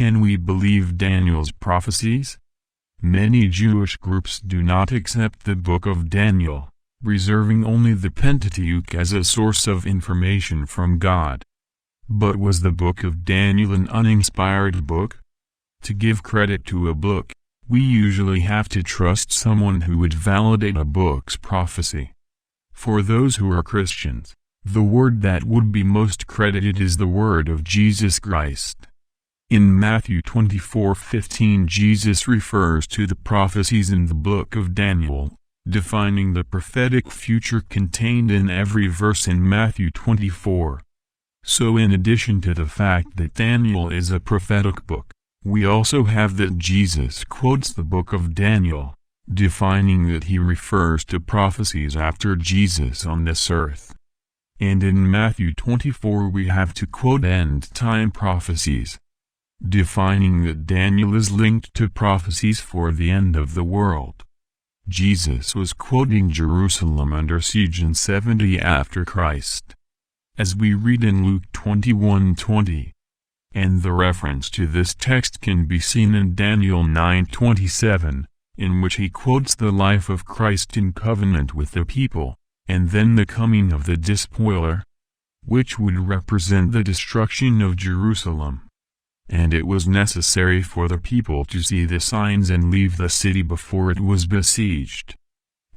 can we believe Daniel's prophecies? Many Jewish groups do not accept the book of Daniel, reserving only the Pentateuch as a source of information from God. But was the book of Daniel an uninspired book? To give credit to a book, we usually have to trust someone who would validate a book's prophecy. For those who are Christians, the word that would be most credited is the word of Jesus Christ. In Matthew 24:15, Jesus refers to the prophecies in the book of Daniel, defining the prophetic future contained in every verse in Matthew 24. So in addition to the fact that Daniel is a prophetic book, we also have that Jesus quotes the book of Daniel, defining that he refers to prophecies after Jesus on this earth. And in Matthew 24 we have to quote end-time prophecies, defining that Daniel is linked to prophecies for the end of the world. Jesus was quoting Jerusalem under siege in 70 after Christ, as we read in Luke 21:20. And the reference to this text can be seen in Daniel 9:27, in which he quotes the life of Christ in covenant with the people, and then the coming of the despoiler, which would represent the destruction of Jerusalem. And it was necessary for the people to see the signs and leave the city before it was besieged.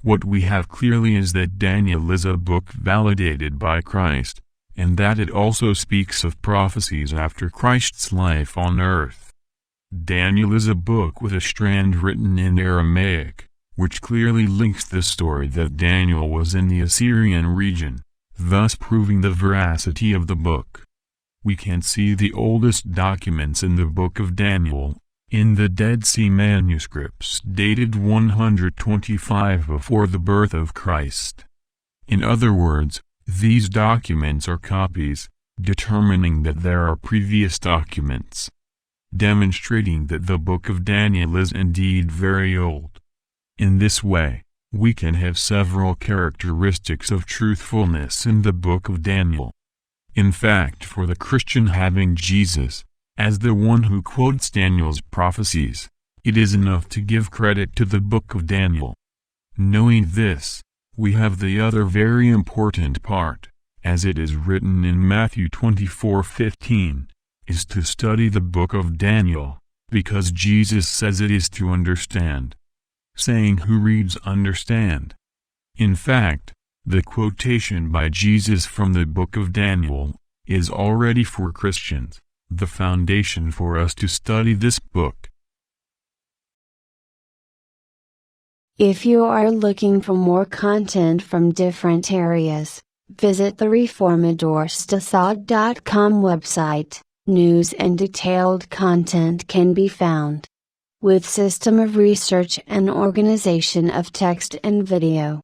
What we have clearly is that Daniel is a book validated by Christ, and that it also speaks of prophecies after Christ's life on earth. Daniel is a book with a strand written in Aramaic, which clearly links the story that Daniel was in the Assyrian region, thus proving the veracity of the book. We can see the oldest documents in the book of Daniel, in the Dead Sea manuscripts dated 125 before the birth of Christ. In other words, these documents are copies, determining that there are previous documents, demonstrating that the book of Daniel is indeed very old. In this way, we can have several characteristics of truthfulness in the book of Daniel. In fact, for the Christian, having Jesus as the one who quotes Daniel's prophecies, it is enough to give credit to the book of Daniel. Knowing this, we have the other very important part, as it is written in Matthew 24:15, is to study the book of Daniel, because Jesus says it is to understand. Saying who reads understand. In fact, the quotation by Jesus from the book of Daniel is already for Christians, the foundation for us to study this book. If you are looking for more content from different areas, visit the reformadorstosag.com website. News and detailed content can be found, with system of research and organization of text and video.